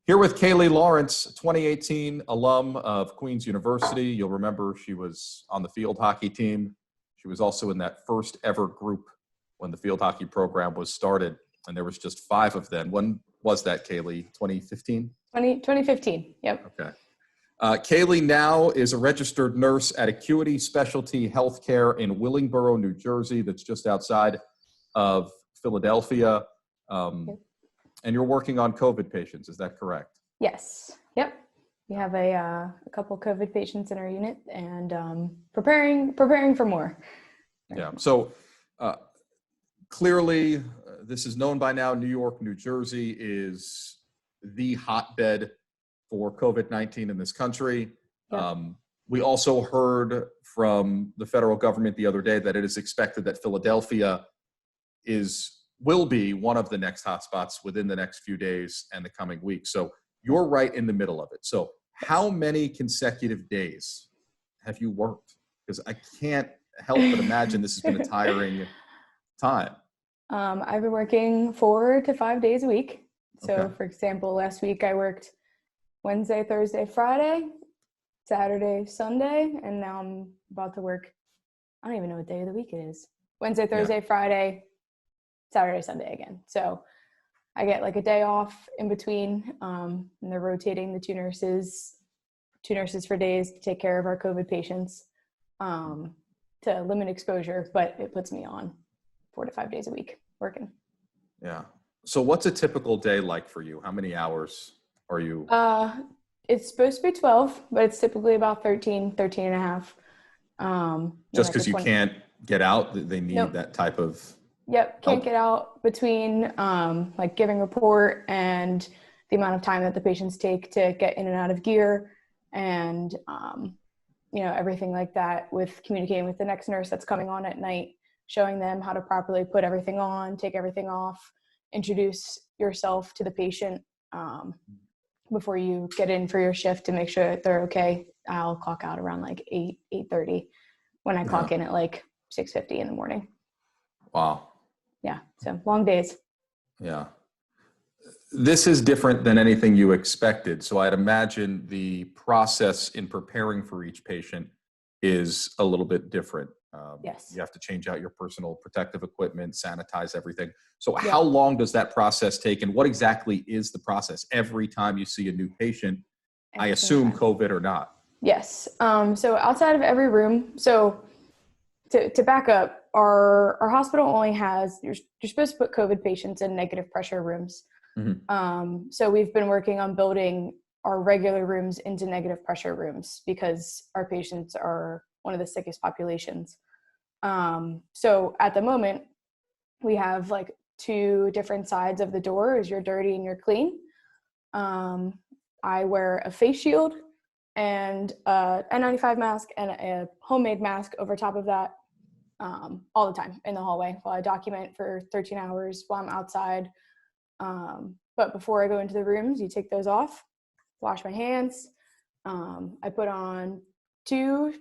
Here with Kayleigh Lawrence, 2018 alum of Queen's University. You'll remember she was on the field hockey team. She was also in that first ever group when the field hockey program was started, and there was just 5 of them. When was that, Kayleigh? 2015? 2015, yep. Okay. Kayleigh now is a registered nurse at Acuity Specialty Healthcare in Willingboro, New Jersey. That's just outside of Philadelphia. Yep. And you're working on COVID patients, is that correct? Yes. Yep. We have a couple COVID patients in our unit and preparing for more. Yeah. So clearly, this is known by now. New York, New Jersey is the hotbed for COVID-19 in this country. Yep. We also heard from the federal government the other day that it is expected that Philadelphia will be one of the next hotspots within the next few days and the coming weeks. So you're right in the middle of it. So how many consecutive days have you worked? Because I can't help but imagine this has been a tiring time. I've been working 4 to 5 days a week. So Okay. For example, last week I worked Wednesday, Thursday, Friday, Saturday, Sunday, and now I'm about to work, I don't even know what day of the week it is. Wednesday, Thursday, Friday, Saturday, Sunday again. So I get like a day off in between, and they're rotating the two nurses for days to take care of our COVID patients, to limit exposure, but it puts me on 4 to 5 days a week working. Yeah. So what's a typical day like for you? How many hours are you? It's supposed to be 12, but it's typically about 13 and a half. Just because you can't get out, they need Nope. that type of Yep, can't help? get out between like giving report and the amount of time that the patients take to get in and out of gear, and everything like that, with communicating with the next nurse that's coming on at night, showing them how to properly put everything on, take everything off, introduce yourself to the patient before you get in for your shift to make sure that they're okay. I'll clock out around like 8:30 when I clock in at like 6:50 in the morning. Wow. Yeah, so long days. Yeah. This is different than anything you expected. So I'd imagine the process in preparing for each patient is a little bit different. Yes. You have to change out your personal protective equipment, sanitize everything. So how long does that process take, and what exactly is the process every time you see a new patient, I assume COVID or not? Yes. So outside of every room, so to back up, our hospital only has, you're supposed to put COVID patients in negative pressure rooms. Mm-hmm. So we've been working on building our regular rooms into negative pressure rooms because our patients are one of the sickest populations. So at the moment, we have like 2 different sides of the door, is you're dirty and you're clean. I wear a face shield and a N95 mask and a homemade mask over top of that all the time in the hallway while I document for 13 hours while I'm outside. But before I go into the rooms, you take those off, wash my hands. I put on 2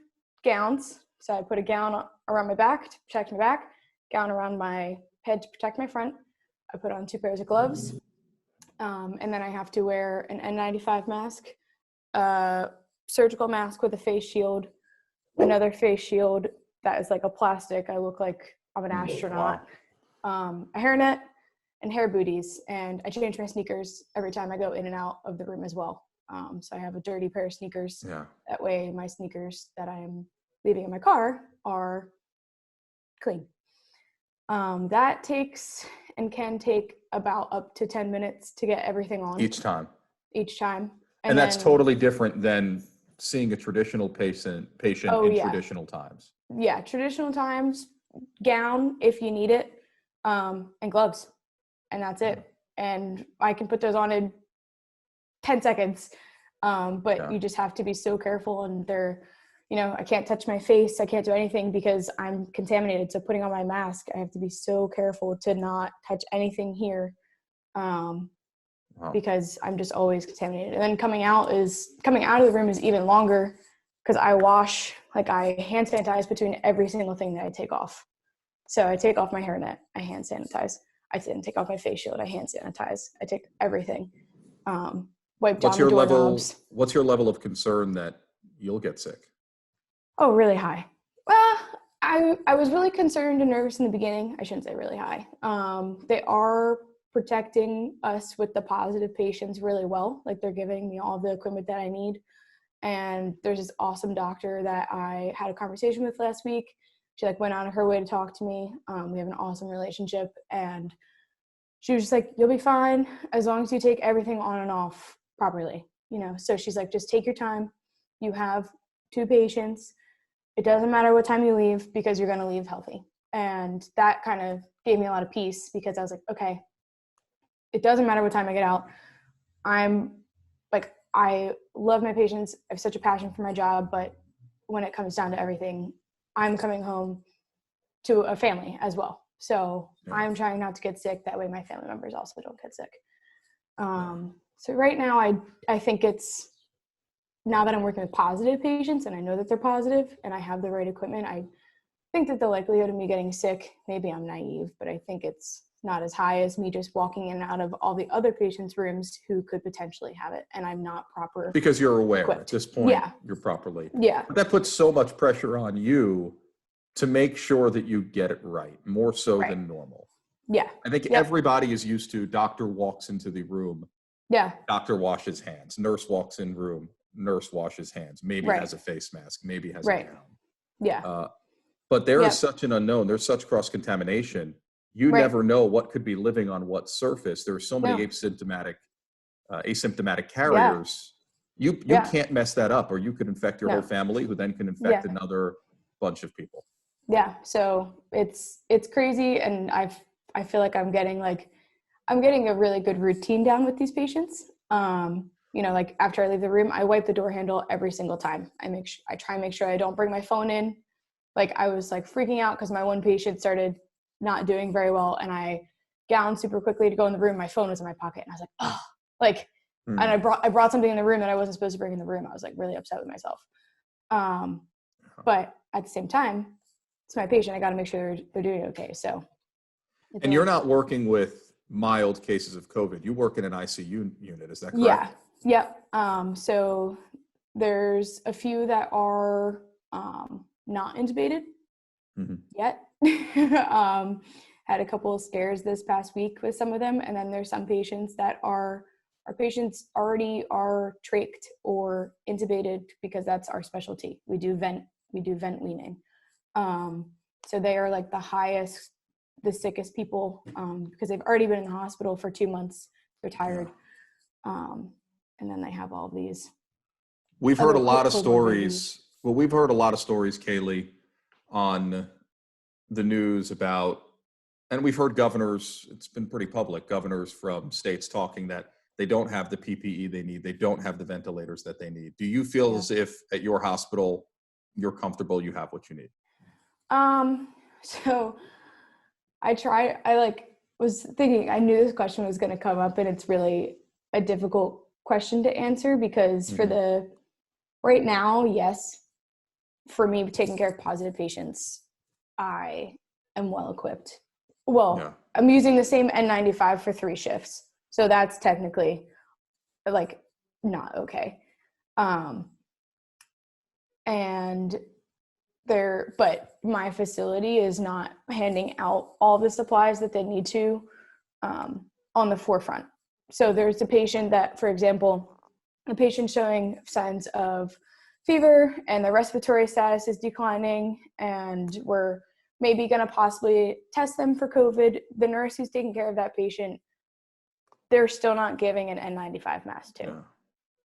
gowns. So I put a gown around my back to protect my back, gown around my head to protect my front. I put on 2 pairs of gloves. And then I have to wear an N95 mask, a surgical mask with a face shield, another face shield that is like a plastic. I look like I'm an astronaut. Wow. A hairnet and hair booties. And I change my sneakers every time I go in and out of the room as well. So I have a dirty pair of sneakers. Yeah. That way my sneakers that I'm leaving in my car are clean. That takes and can take about up to 10 minutes to get everything on. Each time. And that's totally different than seeing a traditional patient in traditional times. Yeah, traditional times, gown if you need it, and gloves, and that's it. And I can put those on in 10 seconds, but you just have to be so careful, and I can't touch my face, I can't do anything because I'm contaminated. So putting on my mask, I have to be so careful to not touch anything here, because I'm just always contaminated. And then coming out of the room is even longer because I hand sanitize between every single thing that I take off. So I take off my hairnet, I hand sanitize. I didn't take off my face shield, I hand sanitize. I take everything. wipe down the doorknobs. What's your level of concern that you'll get sick? Oh, really high. Well, I was really concerned and nervous in the beginning. I shouldn't say really high. They are protecting us with the positive patients really well. Like, they're giving me all the equipment that I need. And there's this awesome doctor that I had a conversation with last week. She went out of her way to talk to me. We have an awesome relationship, and she was just like, you'll be fine as long as you take everything on and off properly, So she's like, just take your time. You have 2 patients. It doesn't matter what time you leave because you're going to leave healthy. And that kind of gave me a lot of peace because I was like, okay, it doesn't matter what time I get out. I love my patients. I have such a passion for my job, but when it comes down to everything, I'm coming home to a family as well. So I'm trying not to get sick. That way my family members also don't get sick. So right now I think it's, now that I'm working with positive patients and I know that they're positive and I have the right equipment, I think that the likelihood of me getting sick, maybe I'm naive, but I think it's not as high as me just walking in and out of all the other patients' rooms who could potentially have it. And I'm not proper. Because you're aware equipped. At this point, Yeah. You're properly. Yeah. But that puts so much pressure on you to make sure that you get it right, more so than normal. Yeah. I think everybody is used to doctor walks into the room. Yeah. Doctor washes hands. Nurse walks in room. Nurse washes hands. Maybe has a face mask. Maybe has a gown. Yeah. But there is such an unknown. There's such cross-contamination. You never know what could be living on what surface. There are so many asymptomatic carriers. You can't mess that up, or you could infect your whole family, who then can infect another bunch of people. Yeah. So it's crazy. And I feel like I'm getting a really good routine down with these patients. After I leave the room, I wipe the door handle every single time. I try and make sure I don't bring my phone in. I was freaking out because my one patient started not doing very well, and I gowned super quickly to go in the room. My phone was in my pocket, and I was like, oh, and I brought something in the room that I wasn't supposed to bring in the room. I was really upset with myself. But at the same time, it's my patient. I got to make sure they're doing okay. So, and you're not working with mild cases of COVID. You work in an ICU unit. Is that correct? Yeah. Yep. So there's a few that are not intubated yet. Had a couple of scares this past week with some of them. And then there's some patients that our patients already are trached or intubated because that's our specialty. We do vent weaning. So they are the sickest people because they've already been in the hospital for 2 months. They're tired. And then they have all these. We've heard a lot of stories. Well, we've heard a lot of stories, Kayleigh, on the news about, and we've heard governors, it's been pretty public, governors from states talking that they don't have the PPE they need. They don't have the ventilators that they need. Do you feel as if at your hospital, you're comfortable, you have what you need? So I was thinking, I knew this question was going to come up, and it's really a difficult question to answer because right now, yes, for me taking care of positive patients, I am well equipped. Well, I'm using the same N95 for 3 shifts. So that's technically not okay. But my facility is not handing out all the supplies that they need to on the forefront. So there's a patient that, for example, a patient showing signs of fever and the respiratory status is declining, and we're maybe going to possibly test them for COVID. The nurse who's taking care of that patient, they're still not giving an N95 mask to,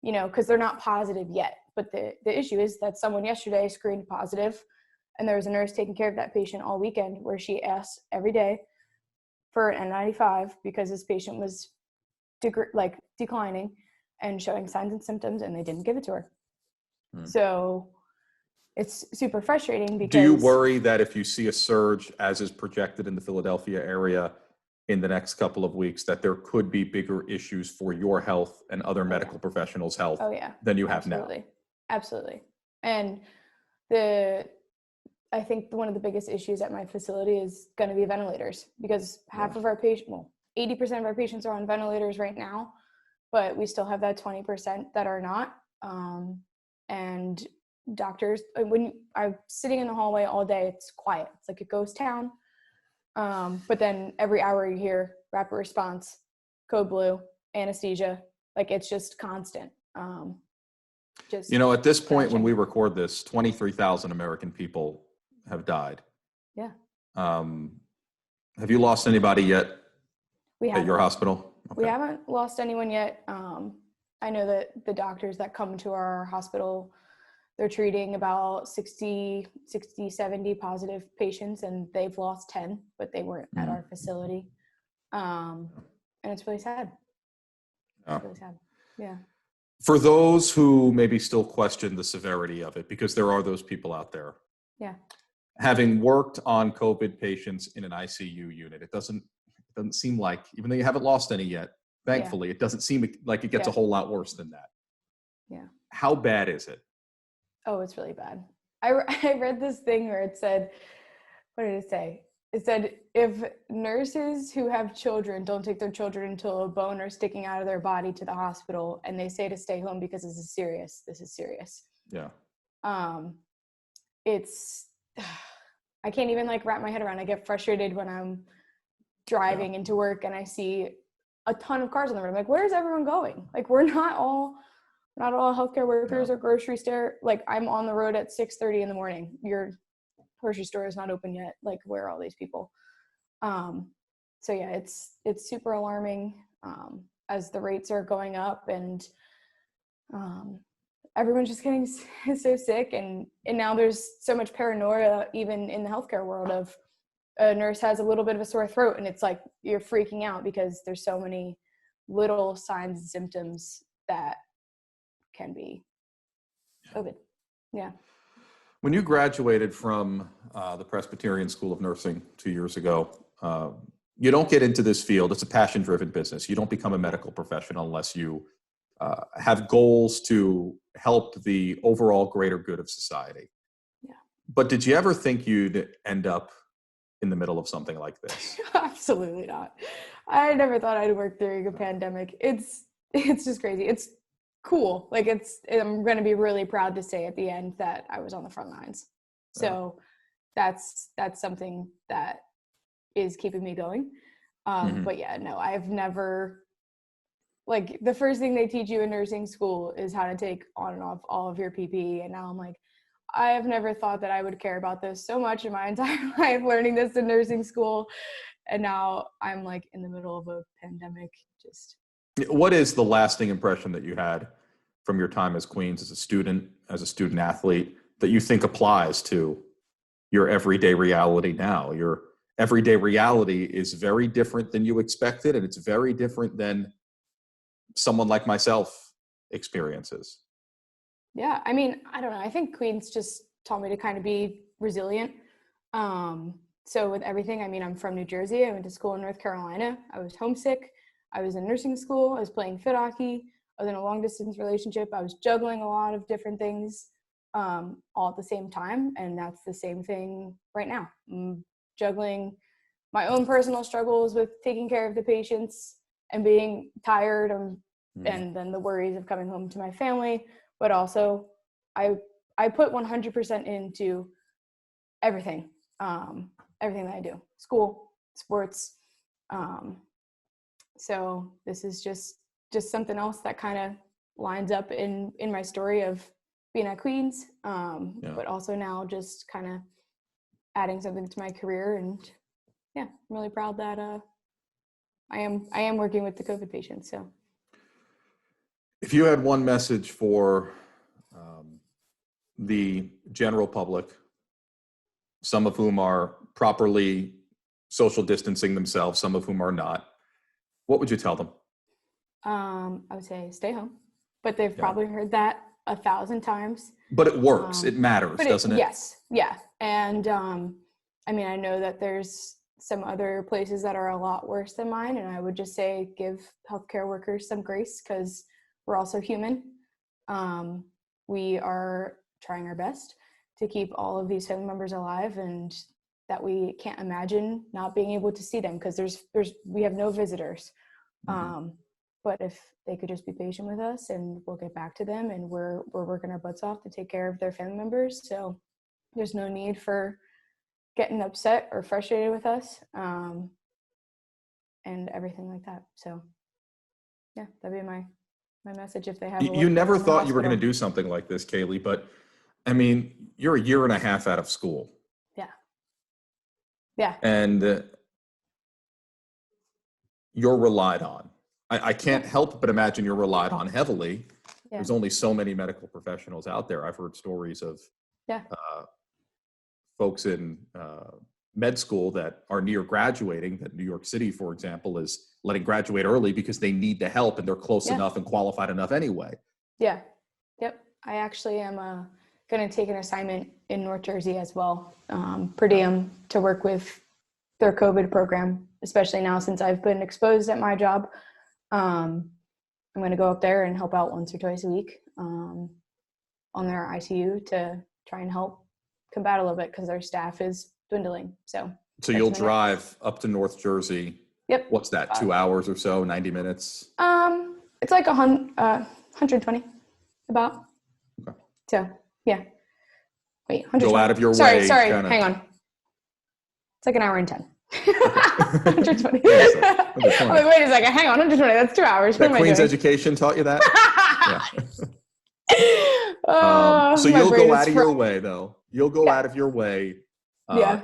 because they're not positive yet. But the issue is that someone yesterday screened positive, and there was a nurse taking care of that patient all weekend where she asked every day for an N95 because this patient was declining and showing signs and symptoms, and they didn't give it to her. So it's super frustrating because. Do you worry that if you see a surge, as is projected in the Philadelphia area in the next couple of weeks, that there could be bigger issues for your health and other medical professionals' health than you have now? Absolutely. And I think one of the biggest issues at my facility is going to be ventilators, because half of our patients, 80% of our patients are on ventilators right now. but we still have that 20% that are not. And doctors, when I'm sitting in the hallway all day, it's quiet. It's like a ghost town. But then every hour you hear rapid response, code blue, anesthesia, like it's just constant. You know, at this point, crashing. when we record this, 23,000 American people have died. Yeah. Have you lost anybody yet at your hospital? We haven't lost anyone yet. I know that the doctors that come to our hospital, they're treating about 60, 70 positive patients, and they've lost 10, but they weren't at our facility. And it's really sad. It's really sad. Yeah. For those who maybe still question the severity of it, because there are those people out there. Yeah. Having worked on COVID patients in an ICU unit, it doesn't seem like, even though you haven't lost any yet, thankfully, it doesn't seem like it gets a whole lot worse than that. Yeah. How bad is it? Oh, it's really bad. I read this thing where it said, what did it say? It said, if nurses who have children don't take their children until a bone is sticking out of their body to the hospital, and they say to stay home because this is serious. Yeah. It's, I can't even like wrap my head around. I get frustrated when I'm driving into work and I see a ton of cars on the road. I'm like, where's everyone going? Like, we're not all healthcare workers or grocery store. Like, I'm on the road at 6:30 in the morning. Your grocery store is not open yet. Like, where are all these people? So yeah, it's super alarming as the rates are going up, and everyone's just getting so sick, and now there's so much paranoia even in the healthcare world of a nurse has a little bit of a sore throat, and it's like you're freaking out because there's so many little signs and symptoms that can be COVID. Yeah. When you graduated from the Presbyterian School of Nursing 2 years ago, you don't get into this field. It's a passion-driven business. You don't become a medical professional unless you have goals to help the overall greater good of society. Yeah. But did you ever think you'd end up in the middle of something like this? Absolutely not. I never thought I'd work during a pandemic. It's just crazy. It's cool. Like, I'm going to be really proud to say at the end that I was on the front lines. So that's something that is keeping me going. But yeah, no, I've never, like, the first thing they teach you in nursing school is how to take on and off all of your PPE. And now I'm like, I have never thought that I would care about this so much in my entire life, learning this in nursing school. And now I'm like in the middle of a pandemic. Just. What is the lasting impression that you had from your time as Queens as a student athlete that you think applies to your everyday reality now? Your everyday reality is very different than you expected, and it's very different than someone like myself experiences. Yeah, I mean, I don't know. I think Queens just taught me to kind of be resilient. So with everything, I mean, I'm from New Jersey. I went to school in North Carolina. I was homesick. I was in nursing school. I was playing fit hockey. I was in a long distance relationship. I was juggling a lot of different things all at the same time. And that's the same thing right now. I'm juggling my own personal struggles with taking care of the patients and being tired and then the worries of coming home to my family. But also I put 100% into everything that I do, school, sports. So this is just something else that kind of lines up in my story of being at Queens, but also now just kind of adding something to my career. And yeah, I'm really proud that I am working with the COVID patients. So if you had one message for the general public, some of whom are properly social distancing themselves, some of whom are not, what would you tell them? I would say stay home, but they've probably heard that 1,000 times. But it works. It matters, doesn't it? Yes. Yeah. And I mean, I know that there's some other places that are a lot worse than mine. And I would just say give healthcare workers some grace because we're also human. We are trying our best to keep all of these family members alive, and that we can't imagine not being able to see them because we have no visitors. but if they could just be patient with us, and we'll get back to them, and we're working our butts off to take care of their family members. So there's no need for getting upset or frustrated with us, and everything like that. So yeah, that'd be my message if they have. You never thought you were going to do something like this, Kayleigh, but I mean, you're a year and a half out of school. Yeah. And you're relied on. I can't help but imagine you're relied on heavily. Yeah. There's only so many medical professionals out there. I've heard stories of folks in med school that are near graduating, that New York City, for example, is letting graduate early because they need the help and they're close enough and qualified enough anyway. Yeah. Yep. I actually am going to take an assignment in North Jersey as well, per diem, to work with their COVID program, especially now since I've been exposed at my job. I'm going to go up there and help out once or twice a week on their ICU to try and help combat a little bit because their staff is dwindling. So you'll drive up to North Jersey. Yep. What's that? 2 hours or so? 90 minutes? It's like 120 about. Okay. So yeah. Wait, go out of your way. Sorry, hang on. It's like an hour and 10. 120. I'm like, wait a second, hang on, 120, that's 2 hours. That Queen's education taught you that? So you'll go out of your way, though. You'll go out of your way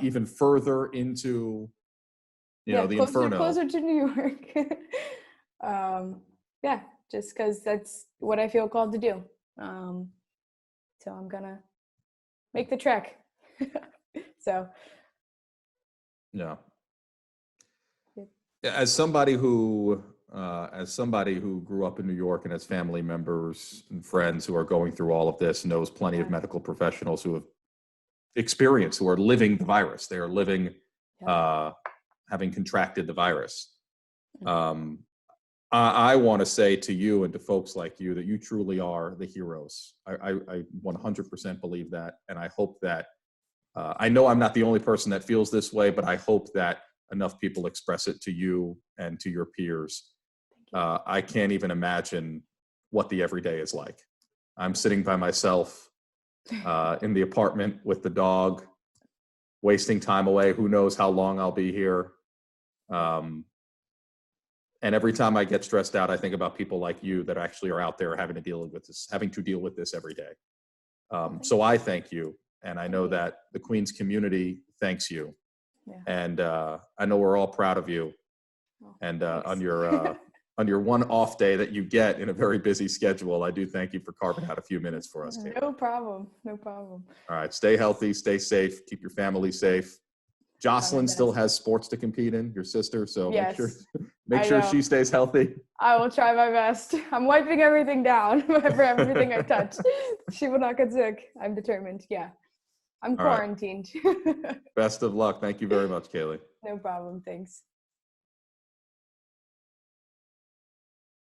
even further into, the inferno. Closer to New York. Just because that's what I feel called to do. So I'm going to make the trek. So. Yeah. As somebody who grew up in New York and has family members and friends who are going through all of this, knows plenty of medical professionals who have experienced, who are living the virus. They are living, having contracted the virus. I want to say to you and to folks like you that you truly are the heroes. I 100% believe that. And I hope that, I know I'm not the only person that feels this way, but I hope that enough people express it to you and to your peers. I can't even imagine what the everyday is like. I'm sitting by myself in the apartment with the dog, wasting time away. Who knows how long I'll be here. And every time I get stressed out, I think about people like you that actually are out there having to deal with this every day. So I thank you. And I know that the Queens community thanks you. Yeah. And I know we're all proud of you. And on your one off day that you get in a very busy schedule, I do thank you for carving out a few minutes for us, Kayleigh. No problem. All right. Stay healthy, stay safe, keep your family safe. Jocelyn still has sports to compete in, your sister. So make sure she stays healthy. I will try my best. I'm wiping everything down for everything I touch. She will not get sick. I'm determined. Yeah. I'm quarantined. Best of luck. Thank you very much, Kayleigh. No problem. Thanks.